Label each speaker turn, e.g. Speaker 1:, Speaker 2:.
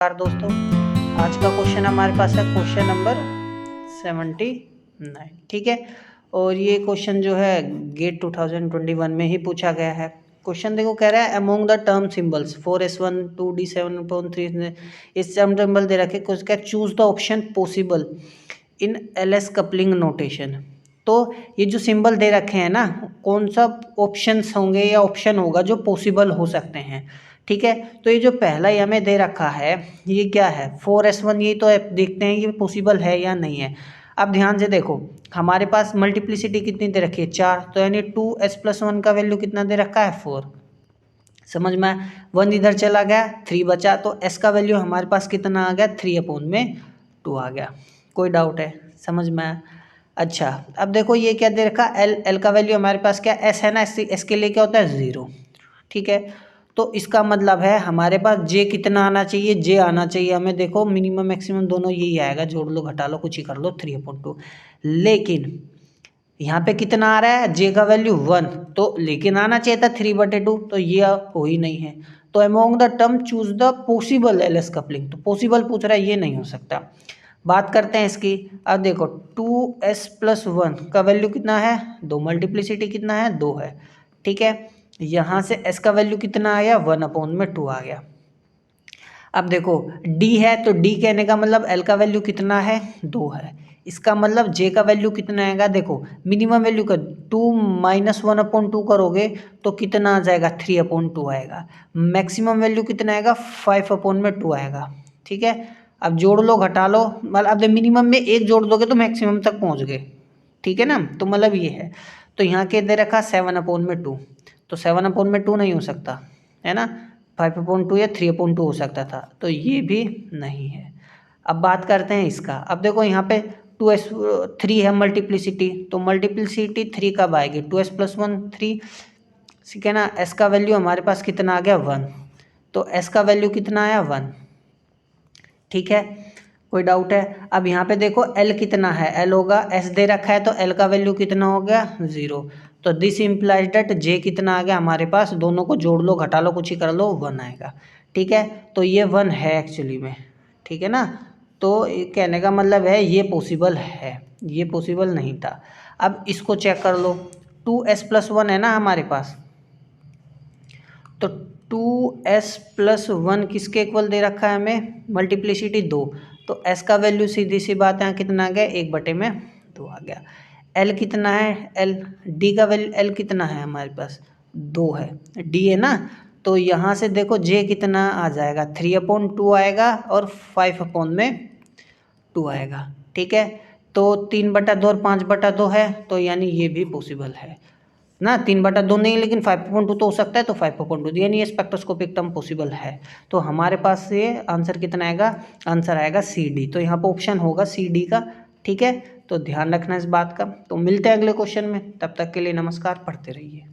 Speaker 1: नमस्कार दोस्तों, आज का क्वेश्चन हमारे पास है क्वेश्चन नंबर 79। ठीक है, और ये क्वेश्चन जो है गेट 2021 में ही पूछा गया है। क्वेश्चन देखो, कह रहा है among the term symbols 4s1 2d7/3 इस टर्म सिंबल दे रखे, कुछ क्या choose the option possible in LS coupling notation. तो ये जो सिंबल दे रखे हैं ना, कौन सा ऑप्शंस होंगे या ऑप्शन होगा जो पॉसिबल हो सकते हैं। ठीक है, तो ये जो पहला ही हमें दे रखा है ये क्या है 4s1, ये तो देखते हैं ये पॉसिबल है या नहीं है। अब ध्यान से देखो, हमारे पास मल्टीप्लिसिटी कितनी दे रखी है 4, तो यानी 2s+1 का वैल्यू कितना दे रखा है 4। समझ में, 1 इधर चला गया 3 बचा, तो s का वैल्यू हमारे पास कितना आ गया 3/2 आ गया। कोई डाउट है समझ में? अच्छा, अब देखो ये क्या दे रखा l का वैल्यू हमारे पास क्या s है ना, s के लिए क्या होता है 0। ठीक है, तो इसका मतलब है हमारे पास j कितना आना चाहिए, j आना चाहिए हमें। देखो मिनिमम मैक्सिमम दोनों यही आएगा, जोड़ लो घटा लो कुछ ही कर लो 3/2। लेकिन यहाँ पे कितना आ रहा है j का वैल्यू 1, तो लेकिन आना चाहिए था 3/2, तो ये हो ही नहीं है। तो among the term choose the possible LS coupling, तो पॉसिबल पूछ रहा है, ये नहीं हो सकता। बात करते हैं इसकी। अब देखो 2s+1 का वैल्यू कितना है 2, मल्टीप्लिसिटी कितना है 2 है। ठीक है, यहाँ से s का वैल्यू कितना आया 1/2 आ गया। अब देखो d है, तो d कहने का मतलब l का वैल्यू कितना है 2 है। इसका मतलब j का वैल्यू कितना आएगा, देखो मिनिमम वैल्यू का 2 - 1/2 करोगे तो कितना आ जाएगा 3/2 आएगा। मैक्सिमम वैल्यू कितना आएगा 5/2 आएगा। ठीक है, अब जोड़ लो घटा लो, मतलब अब मिनिमम में एक जोड़ दोगे तो मैक्सिमम तक पहुंच गए। ठीक है ना, तो मतलब ये है। तो यहाँ के दे रखा 7/2, तो 7/2 नहीं हो सकता है ना, 5/2 या 3/2 हो सकता था, तो ये भी नहीं है। अब बात करते हैं इसका। अब देखो यहाँ पे 3 है मल्टीप्लिसिटी, तो मल्टीप्लिसिटी 3 कब आएगी 2s+1 3। ठीक है ना, s का वैल्यू हमारे पास कितना आ गया 1, तो s का वैल्यू कितना आया 1। ठीक है, कोई डाउट है? अब यहाँ पे देखो l कितना है, l होगा s दे रखा है, तो l का वैल्यू कितना हो गया 0। तो दिस इम्प्लाइज दैट j कितना आ गया हमारे पास, दोनों को जोड़ लो घटा लो कुछ ही कर लो 1 आएगा। ठीक है, तो ये 1 है एक्चुअली में। ठीक है ना, तो कहने का मतलब है ये पॉसिबल है, ये पॉसिबल नहीं था। अब इसको चेक कर लो, 2s+1 है ना हमारे पास, तो 2s+1 किसके इक्वल दे रखा है हमें, मल्टीप्लिसिटी 2, तो s का वैल्यू सीधी सी बात है कितना आ गया 1/2 आ गया। l कितना है l, d का वैल्यू l कितना है हमारे पास 2 है, d है ना, तो यहाँ से देखो j कितना आ जाएगा 3/2 आएगा और 5/2 आएगा। ठीक है, तो 3/2 और 5/2 है, तो यानी ये भी पॉसिबल है ना। 3/2 नहीं, लेकिन 5/2 तो हो सकता है, तो 5/2 यानी ये स्पेक्ट्रोस्कोपिक टर्म पॉसिबल है। तो हमारे पास ये आंसर कितना आएगा, आंसर आएगा सी डी। तो यहाँ पर ऑप्शन होगा सी डी का। ठीक है, तो ध्यान रखना इस बात का। तो मिलते हैं अगले क्वेश्चन में, तब तक के लिए नमस्कार, पढ़ते रहिए।